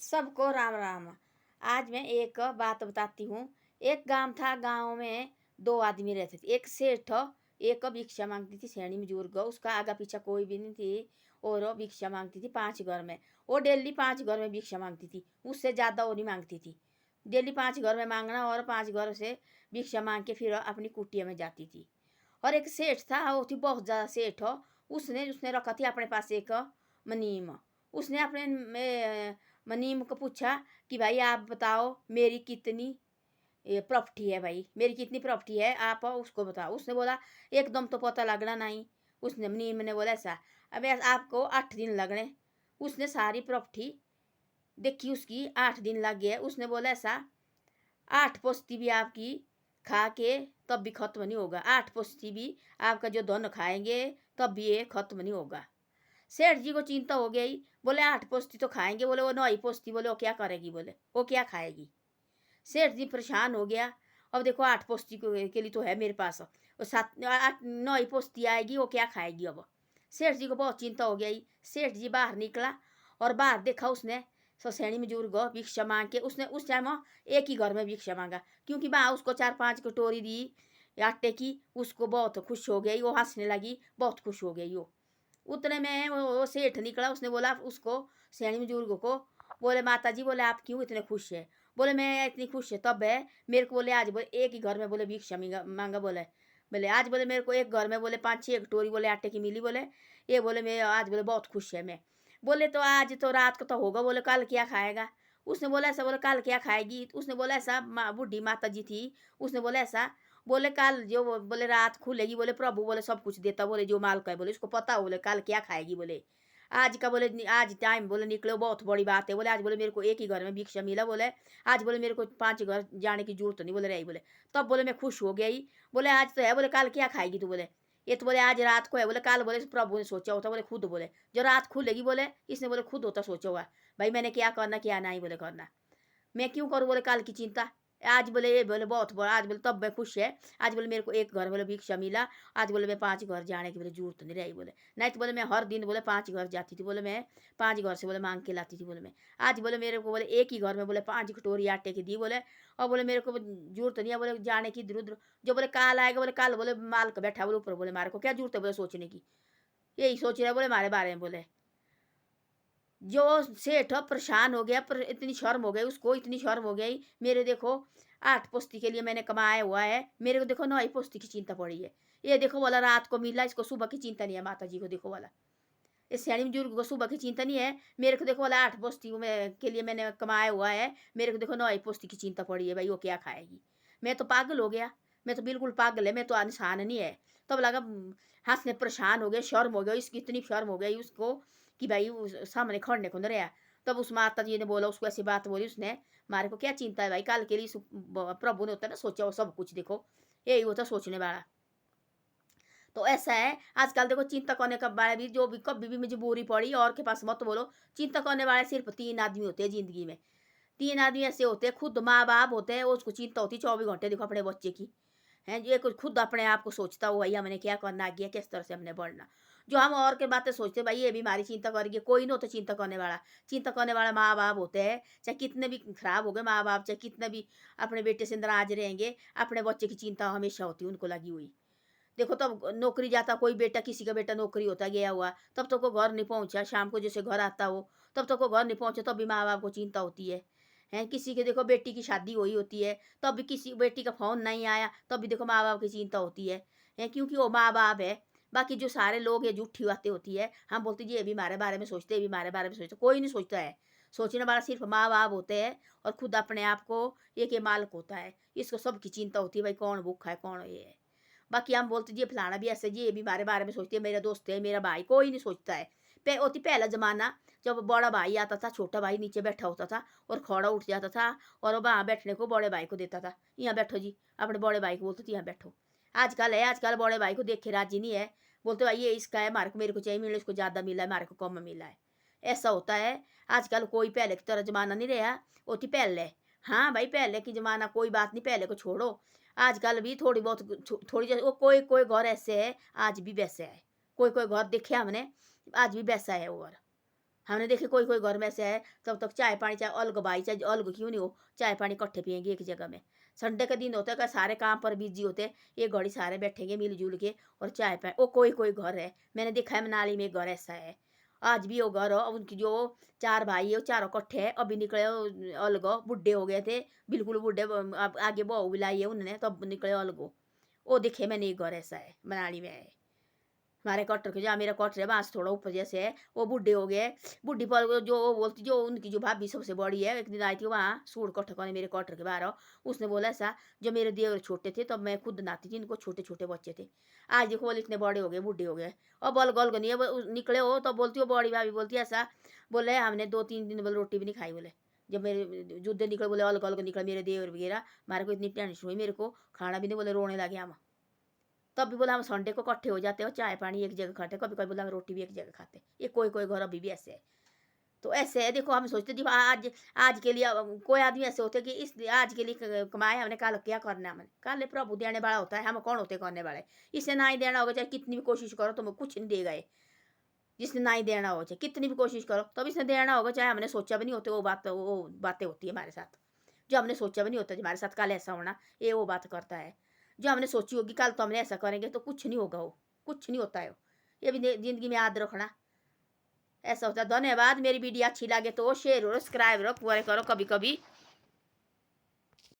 सबको राम राम। आज मैं एक बात बताती हूँ। एक गांव था, गांव में दो आदमी रहते थे। एक सेठ, एक भिक्षा मांगती थी सैनी बुजुर्ग, उसका आगा पीछा कोई भी नहीं थी। और वो भिक्षा मांगती थी 5 घर में। वो डेली 5 घर में भिक्षा मांगती थी, उससे ज़्यादा वो नहीं मांगती थी। डेली 5 घर में मांगना और 5 घर से भिक्षा मांग के फिर अपनी कुटिया में जाती थी। और एक सेठ था, वो थी बहुत ज़्यादा सेठ हो। उसने उसने रखा थी अपने पास एक मनीम। उसने अपने मनीम को पूछा कि भाई आप बताओ मेरी कितनी प्रॉपर्टी है, भाई मेरी कितनी प्रॉपर्टी है, आप उसको बताओ। उसने बोला एकदम तो पता लगना नहीं। उसने मनीम ने बोला ऐसा, अब आपको 8 दिन लगने। उसने सारी प्रॉपर्टी देखी, उसकी 8 दिन लग गए। उसने बोला ऐसा, 8 पोस्ती भी आपकी खा के तब भी खत्म नहीं होगा, 8 पोस्ती भी आपका जो धन खाएंगे तब भी ये खत्म नहीं होगा। सेठ जी को चिंता हो गई। बोले 8 पोस्ती तो खाएंगे, बोले वो 9 पोस्ती, बोले वो क्या करेगी, बोले वो क्या खाएगी। सेठ जी परेशान हो गया। अब देखो 8 पोस्ती के लिए तो है मेरे पास, वो 9 पोस्ती आएगी, वो क्या खाएगी। अब सेठ जी को बहुत चिंता हो गई। सेठ जी बाहर निकला और बाहर देखा उसने ससैनी में जुड़ गो भिक्षा मांग के। उसने उस टाइम एक ही घर में भिक्षा मांगा, क्योंकि वहाँ उसको 4-5 कटोरी दी आटे की। उसको बहुत खुश हो गई, वो हंसने लगी, बहुत खुश हो गई वो। उतने में वो सेठ निकला। उसने बोला उसको, सैनी बुजुर्ग को, बोले माता जी, बोले आप क्यों इतने खुश है। बोले मैं इतनी खुश है तब है मेरे को, बोले आज बोले एक ही घर में बोले भिक्षा मांगा। बोले बोले आज बोले मेरे को एक घर में बोले 5-6 कटोरी बोले आटे की मिली। बोले ये बोले मैं आज बोले बहुत खुश है मैं। बोले तो आज तो रात को तो होगा, बोले कल क्या खाएगा। उसने बोला ऐसा, बोले कल क्या खाएगी। उसने बोला ऐसा, बूढ़ी माता जी थी। उसने बोला ऐसा, बोले कल जो बोले रात खुलेगी, बोले प्रभु बोले सब कुछ देता, बोले जो माल का है, बोले उसको पता हो, बोले कल क्या खाएगी। बोले आज का बोले आज टाइम बोले निकलो बहुत बड़ी बात है। बोले आज बोले मेरे को एक ही घर में भिक्षा मिला। बोले आज बोले मेरे को 5 घर जाने की जरूरत नहीं, बोले रही। बोले तब बोले मैं खुश हो गई। बोले आज तो है, बोले कल क्या खाएगी तू। बोले ये तो बोले आज रात को है, बोले कल बोले प्रभु ने सोचा होता, बोले खुद बोले जो रात खुलेगी, बोले इसने बोले खुद होता सोचा हुआ भाई मैंने क्या करना क्या नहीं बोले करना। मैं क्यों करूँ बोले कल की चिंता। आज बोले ये बोले बहुत बड़ा, आज बोले तब मैं खुश है। आज बोले मेरे को एक घर बोले भिक्षा मिला। आज बोले मैं 5 घर जाने की बोले जरूरत नहीं रही। बोले नहीं तो बोले मैं हर दिन बोले 5 घर जाती थी। बोले मैं 5 घर से बोले मांग के लाती थी। बोले मैं आज बोले मेरे को बोले एक ही घर में बोले 5 कटोरी आटे की दी। बोले और बोले मेरे को जरूरत नहीं है बोले जाने की इधर उधर। जो बोले काल आएगा, बोले कल बोले माल का बैठा बोले ऊपर, बोले मारे को क्या जरूरत है बोले सोचने की। यही सोच रहे बोले हमारे बारे में। बोले जो सेठ परेशान हो गया, पर इतनी शर्म हो गई उसको, इतनी शर्म हो गई। मेरे देखो 8 पोस्ती के लिए मैंने कमाया हुआ है, मेरे को देखो 9 पोस्ती की चिंता पड़ी है। ये देखो वाला रात को मिला, इसको सुबह की चिंता नहीं है। माता जी को देखो वाला, इस सयानी बुजुर्ग को सुबह की चिंता नहीं है। मेरे को देखो वाला 8 पोस्ती में के लिए मैंने कमाया हुआ है, मेरे को देखो 9 पोस्ती की चिंता पड़ी है। भाई वो क्या खाएगी। मैं तो पागल हो गया, मैं तो बिल्कुल पागल है, मैं तो इंसान नहीं है। तब लगा हंसने परेशान हो गए, शर्म हो गई इसकी, इतनी शर्म हो गई उसको कि भाई सामने खड़ने को न रहा। तब उस माता जी ने बोला उसको, ऐसी बात बोली उसने, मारे को क्या चिंता है भाई, कल के लिए प्रभु ने होता है ना सोचा वो सब कुछ। देखो यही होता सोचने वाला। तो ऐसा है आजकल देखो, चिंता करने का बारे भी जो भी कभी भी मजबूरी पड़ी और के पास मत बोलो। चिंता करने वाले सिर्फ 3 आदमी होते हैं जिंदगी में। 3 आदमी ऐसे होते हैं, खुद माँ बाप होते हैं, उसको चिंता होती है 24 घंटे देखो अपने बच्चे की। हैं ये कुछ खुद अपने आप को सोचता हुआ, भैया हमने क्या करना आगे, किस तरह से हमने बढ़ना। जो हम और के बातें सोचते भाई ये भी हमारी चिंता करेगी, कोई नहीं होता चिंता करने वाला। चिंता करने वाला माँ बाप होते हैं, चाहे कितने भी खराब हो गए माँ बाप, चाहे कितने भी अपने बेटे से नाराज रहेंगे, अपने बच्चे की चिंता हमेशा होती है उनको लगी हुई। देखो तब नौकरी जाता कोई बेटा, किसी का बेटा नौकरी होता गया हुआ, तब तक वो घर नहीं पहुंचा, शाम को जैसे घर आता हो तब तक वो घर नहीं पहुंचा, तब भी माँ बाप को चिंता होती है। हैं किसी के देखो बेटी की शादी हुई होती है, तब भी किसी बेटी का फोन नहीं आया, तब भी देखो माँ बाप की चिंता होती है क्योंकि वो माँ बाप है। बाकी जो सारे लोग ये झूठी बातें होती है, हम बोलते जी ये भी हमारे बारे में सोचते, ये भी हमारे बारे में सोचते, कोई नहीं सोचता है। सोचने वाला सिर्फ माँ बाप होते हैं और खुद अपने आप को एक ये मालिक होता है। इसको सबकी चिंता होती है भाई कौन भूखा है कौन ये है। बाकी हम बोलते जी फलाना भी ऐसे जी ये भी हमारे बारे में सोचते हैं, मेरा दोस्त है मेरा भाई, कोई नहीं सोचता है। होती पहला ज़माना, जब बड़ा भाई आता था छोटा भाई नीचे बैठा होता था और खड़ा उठ जाता था और वो वहाँ बैठने को बड़े भाई को देता था, यहाँ बैठो जी। अपने बड़े भाई को बोलते थे यहाँ बैठो। आजकल है, आजकल बड़े भाई को देख के राजी नहीं है, बोलते भाई ये इसका है, मारे को मेरे को चाहिए मिले, इसको ज़्यादा मिला है, मारे को कम मिला है। ऐसा होता है आजकल, कोई पहले की तरह ज़माना नहीं रहा। होती पहले, हाँ भाई पहले की ज़माना कोई बात नहीं, पहले को छोड़ो। आजकल भी थोड़ी बहुत थोड़ी वो कोई कोई घर ऐसे है आज भी वैसे है, कोई कोई घर देखे हमने आज भी वैसा है। और हमने देखे कोई कोई घर में से है तब तक चाय पानी चाहे अलग भाई चाहे अलग क्यों नहीं हो, चाय पानी इकट्ठे पियेंगे एक जगह में। संडे का दिन होता है का सारे काम पर बिजी होते, एक घड़ी सारे बैठेंगे मिलजुल के और चाय पाए। ओ कोई कोई घर है, मैंने देखा है मनाली में एक घर ऐसा है। आज भी वो घर हो, उनकी जो चार भाई है वो चारों इकट्ठे है, अभी निकले अलग, बुढ़े हो गए थे बिल्कुल बुढ़े, अब आगे बहू बुलाई है उन्होंने तब निकले अलग। वो देखे मैंने एक घर ऐसा है मनाली में है। हमारे क्वार्टर के, जहाँ मेरा क्वार्टर है वहाँ से थोड़ा ऊपर जैसे है, वो बुढ़े हो गए। बुढ़ी पर जो वो बोलती, जो उनकी जो भाभी सबसे बड़ी है, एक दिन आई थी वहाँ सूट क्वार्टर करने मेरे क्वार्टर के बाहर, उसने बोला ऐसा, जो मेरे देवर छोटे थे तब मैं खुद नाती थी, इनको छोटे छोटे बच्चे थे, आज देखो बोले इतने बड़े हो गए बुढ़े हो गए। और बल गल गनी निकले हो तो बोलती हो, बड़ी भाभी बोलती है ऐसा, बोले हमने 2-3 दिन बोले रोटी भी नहीं खाई, बोले जब मेरे युद्ध निकले, बोले अलग अलग निकले मेरे देवर वगैरह, हमारे को इतनी टेंशन हुई, मेरे को खाना भी नहीं, बोले रोने लगे हम। तब भी बोला हम संडे को इकट्ठे हो जाते हो, चाय पानी एक जगह खाते, कभी कभी बोला हम रोटी भी एक जगह खाते। ये कोई कोई घर अभी भी ऐसे है। तो ऐसे है, देखो हम सोचते थे आज आज के लिए, कोई आदमी ऐसे होते कि इस आज के लिए कमाए हमने, कल क्या करना, हमने कल प्रभु देने वाला होता है, हम कौन होते करने वाले। इससे ना ही देना होगा चाहे कितनी भी कोशिश करो तो कुछ नहीं देगा ये। जिसने ना ही देना हो चाहे कितनी भी कोशिश करो तब इसने देना होगा, चाहे हमने सोचा भी नहीं होते, वो बातें होती है हमारे साथ। जो हमने सोचा भी नहीं होता हमारे साथ कल ऐसा होना, ये वो बात करता है। जो हमने सोची होगी कल तो हमने ऐसा करेंगे तो कुछ नहीं होगा, वो कुछ नहीं होता है। ये भी जिंदगी में याद रखना, ऐसा होता है। धन्यवाद। मेरी वीडियो अच्छी लगे तो शेयर और सब्सक्राइब करो कभी कभी।